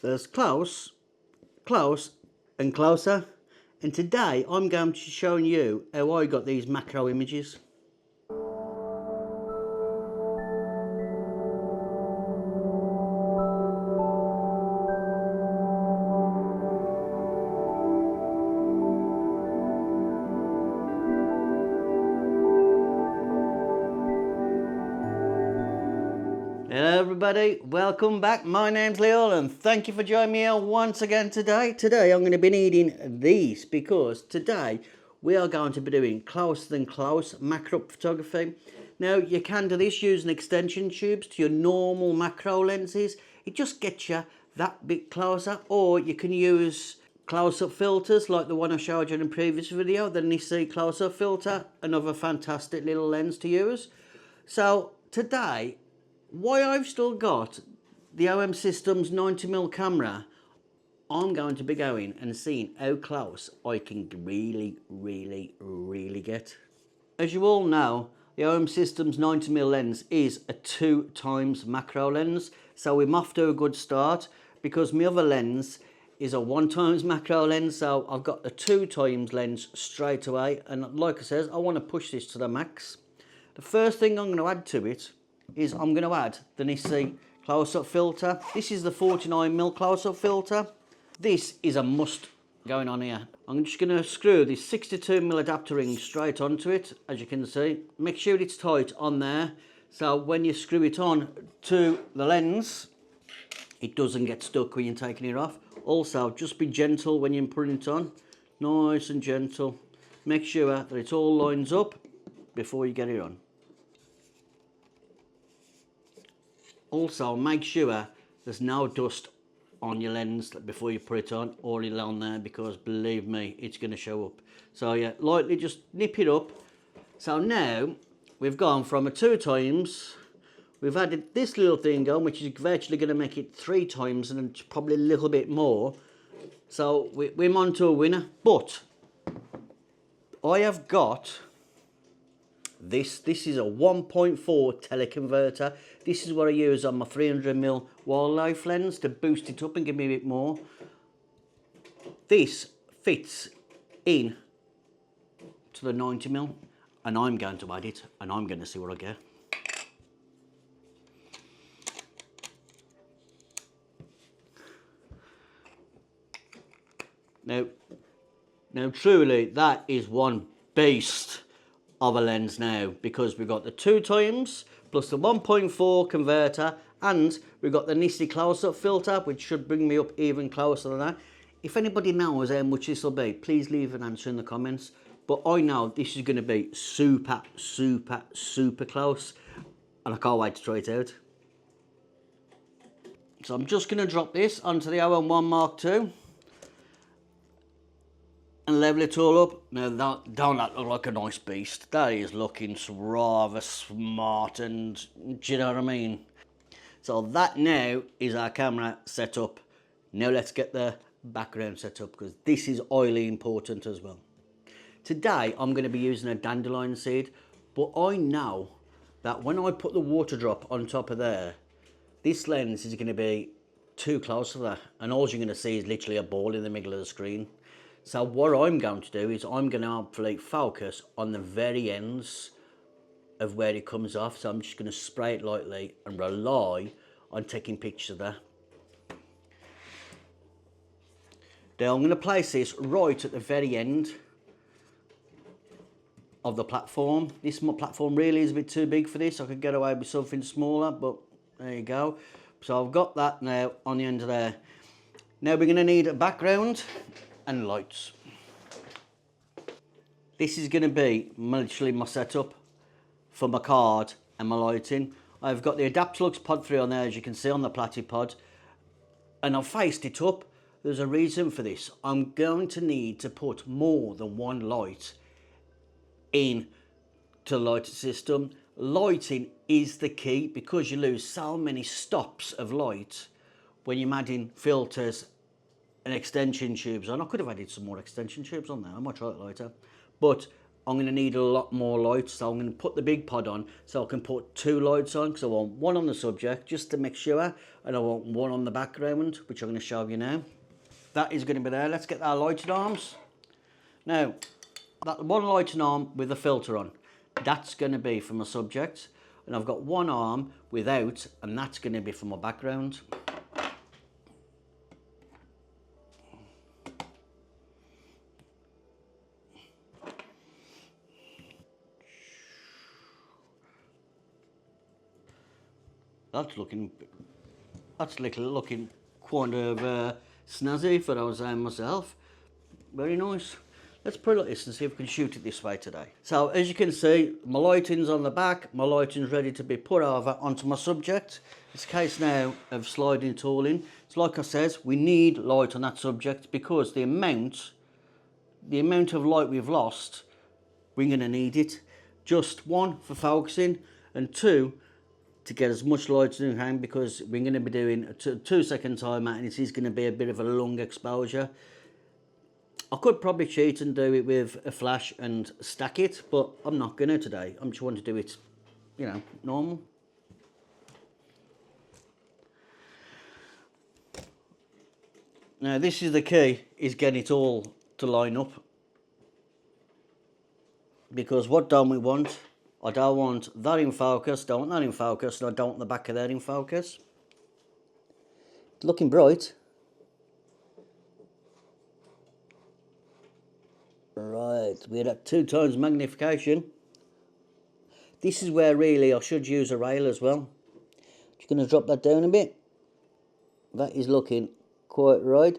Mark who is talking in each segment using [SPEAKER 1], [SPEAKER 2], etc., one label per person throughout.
[SPEAKER 1] There's close, close and closer, and today I'm going to show you how I got these macro images. Hello everybody, welcome back. My name's Leo and thank you for joining me here once again today. Today I'm going to be needing these because today we are going to be doing closer than close macro photography. Now you can do this using extension tubes to your normal macro lenses. It just gets you that bit closer, or you can use close-up filters like the one I showed you in a previous video, the NiSi close-up filter, another fantastic little lens to use. So today, why I've still got the OM Systems 90mm camera, I'm going to be going and seeing how close I can really get. As you all know, the OM Systems 90mm lens is a 2x macro lens, so we're off to a good start because my other lens is a 1x macro lens, so I've got a 2x lens straight away, and like I said, I want to push this to the max. The first thing I'm going to add to it is I'm going to add the NiSi close-up filter. This is the 49mm close-up filter. This is a must going on here. I'm just going to screw this 62mm adapter ring straight onto it, as you can see. Make sure it's tight on there, so when you screw it on to the lens, it doesn't get stuck when you're taking it off. Also, just be gentle when you're putting it on. Nice and gentle. Make sure that it all lines up before you get it on. Also, make sure there's no dust on your lens before you put it on, or it'll on there, because believe me, it's going to show up. So yeah, lightly just nip it up. So now we've gone from a 2x, we've added this little thing on, which is virtually going to make it 3x and probably a little bit more. So we're on to a winner. But I have got this is a 1.4 teleconverter. This is what I use on my 300mm wildlife lens to boost it up and give me a bit more. This fits in to the 90mm, and I'm going to add it, and I'm going to see what I get. Now truly, that is one beast of a lens now, because we've got the 2x plus the 1.4 converter, and we've got the NiSi close-up filter, which should bring me up even closer than that. If anybody knows how much this will be, please leave an answer in the comments. But I know this is going to be super close, and I can't wait to try it out. So I'm just going to drop this onto the OM1 Mark II and level it all up. Now don't that look like a nice beast? That is looking rather smart, and do you know what I mean? So that now is our camera set up. Now let's get the background set up, because this is highly important as well. Today I'm going to be using a dandelion seed, but I know that when I put the water drop on top of there, this lens is going to be too close to that, and all you're going to see is literally a ball in the middle of the screen. So what I'm going to do is I'm going to hopefully focus on the very ends of where it comes off. So I'm just going to spray it lightly and rely on taking pictures of that. Now I'm going to place this right at the very end of the platform. This platform really is a bit too big for this. I could get away with something smaller, but there you go. So I've got that now on the end of there. Now we're going to need a background and lights. This is going to be literally my setup for my card and my lighting. I've got the Adaptalux Pod 3 on there, as you can see on the Platypod, and I've faced it up. There's a reason for this. I'm going to need to put more than one light in to the lighting system. Lighting is the key, because you lose so many stops of light when you're adding filters and extension tubes on. I could have added some more extension tubes on there. I might try it later. But I'm going to need a lot more light, so I'm going to put the big pod on so I can put 2 lights on, because I want one on the subject just to make sure, and I want one on the background, which I'm going to show you now. That is going to be there. Let's get our lighting arms. Now, that one lighting arm with a filter on, that's going to be for my subject, and I've got one arm without, and that's going to be for my background. That's looking quite of snazzy for I was saying myself. Very nice. Let's put it like this and see if we can shoot it this way today. So as you can see, my lighting's on the back, my lighting's ready to be put over onto my subject. It's a case now of sliding tooling. It's like I said, we need light on that subject because the amount of light we've lost, we're going to need it. Just 1 for focusing, and 2 to get as much light in hand, because we're going to be doing a 2-second timer, and it is going to be a bit of a long exposure. I could probably cheat and do it with a flash and stack it, but I'm not going to today. I'm just want to do it, you know, normal. Now this is the key, is getting it all to line up, because what don't we want? I don't want that in focus, don't want that in focus, and I don't want the back of that in focus. It's looking bright. Right, we're at 2 times magnification. This is where really I should use a rail as well. Just going to drop that down a bit. That is looking quite right.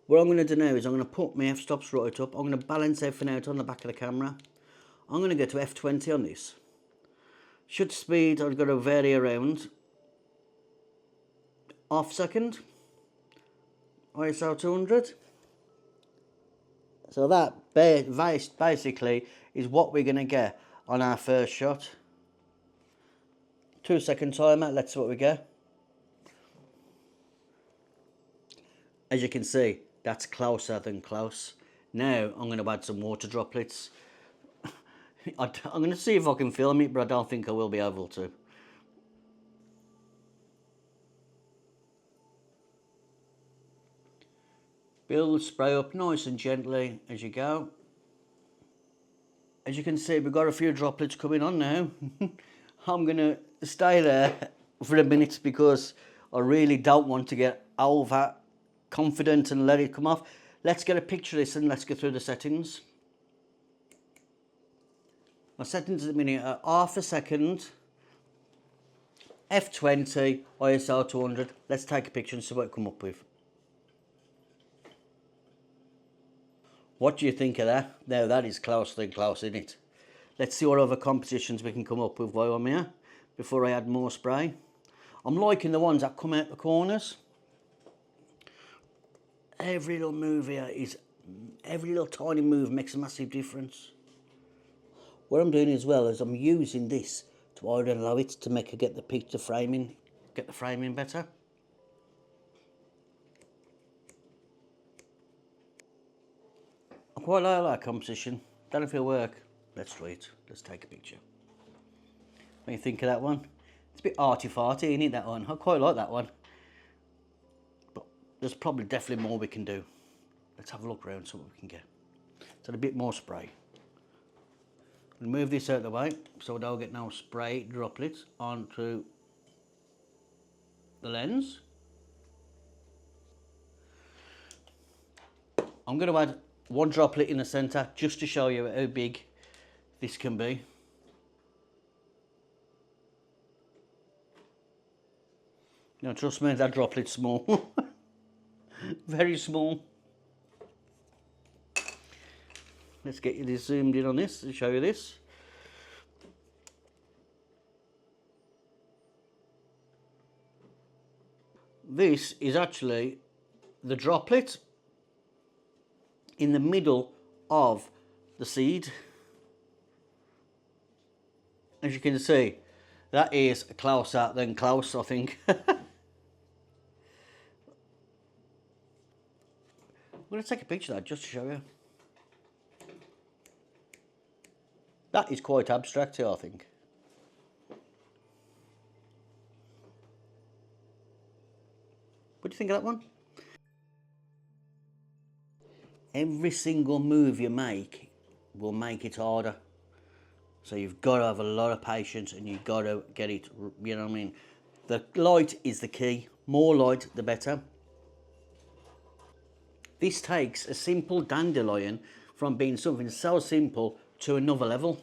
[SPEAKER 1] What I'm going to do now is I'm going to put my f-stops right up. I'm going to balance everything out on the back of the camera. I'm going to go to f20 on this. Shutter speed, I've got to vary around half second. ISO 200. So that basically is what we're going to get on our first shot. 2-second timer, let's see what we get. As you can see, that's closer than close. Now I'm going to add some water droplets. I'm going to see if I can film it, but I don't think I will be able to. Build, spray up nice and gently as you go. As you can see, we've got a few droplets coming on now. I'm going to stay there for a minute because I really don't want to get over confident and let it come off. Let's get a picture of this and let's go through the settings. My settings at the minute are half a second, f20, ISO 200. Let's take a picture and see what it come up with. What do you think of that? Now that is closer than close, isn't it? Let's see what other compositions we can come up with while I'm here, before I add more spray. I'm liking the ones that come out the corners. Every little move here is, every little tiny move makes a massive difference. What I'm doing as well is I'm using this to hide and low it to make it get the picture framing, get the framing better. I quite like that composition. Don't know if it'll work. Let's try it. Let's take a picture. What do you think of that one? It's a bit arty-farty, isn't it, that one? I quite like that one. But there's probably definitely more we can do. Let's have a look around, see what we can get. So a bit more spray. We'll move this out of the way so I don't get no spray droplets onto the lens. I'm going to add 1 droplet in the centre just to show you how big this can be. Now trust me, that droplet's small. Very small. Let's get you this zoomed in on this to show you this. This is actually the droplet in the middle of the seed. As you can see, that is closer than close, I think. I'm going to take a picture of that just to show you. That is quite abstract, I think. What do you think of that one? Every single move you make will make it harder. So you've got to have a lot of patience and you've got to get it, you know what I mean? The light is the key. More light, the better. This takes a simple dandelion from being something so simple to another level.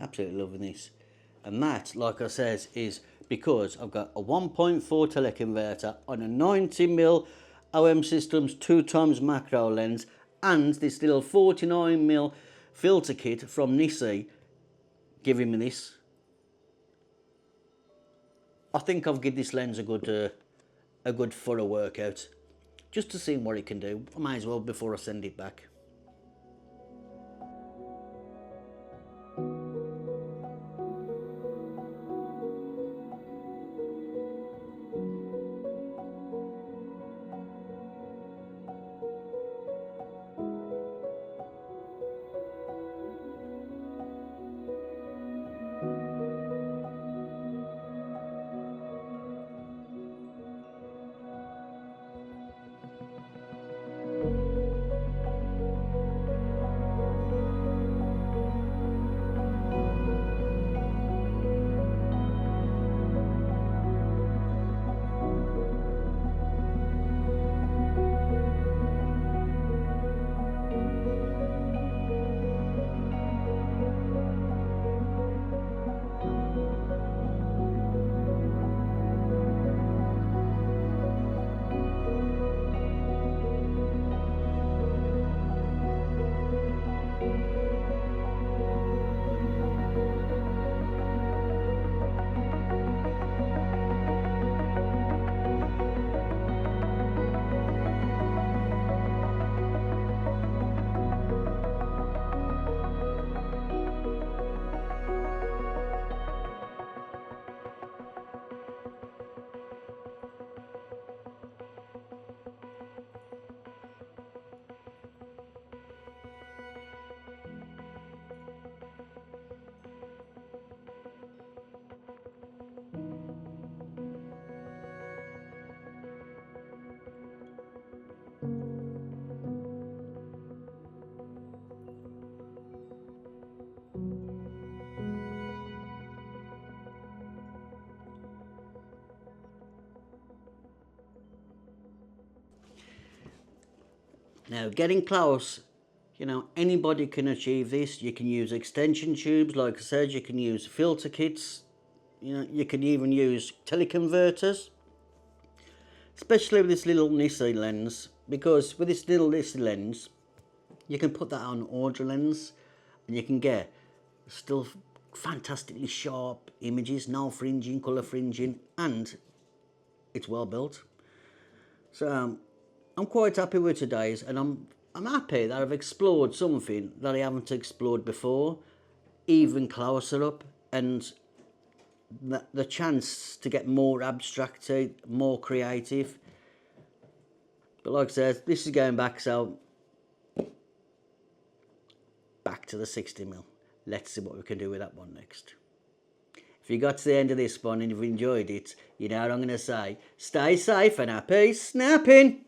[SPEAKER 1] Absolutely loving this. And that, like I says, is because I've got a 1.4 teleconverter on a 90mm OM Systems 2x macro lens and this little 49mm filter kit from NiSi giving me this. I think I'll give this lens a good thorough workout just to see what it can do. I might as well before I send it back. Now, getting close, you know, anybody can achieve this. You can use extension tubes, like I said, you can use filter kits, you know, you can even use teleconverters, especially with this little NiSi lens, because with this little NiSi lens, you can put that on Audra lens and you can get still fantastically sharp images, no fringing, colour fringing, and it's well built. So I'm quite happy with today's, and I'm happy that I've explored something that I haven't explored before, even closer up, and the chance to get more abstracted, more creative. But like I said, this is going back, so back to the 60mm. Let's see what we can do with that one next. If you got to the end of this one and you've enjoyed it, you know what I'm going to say. Stay safe and happy snapping!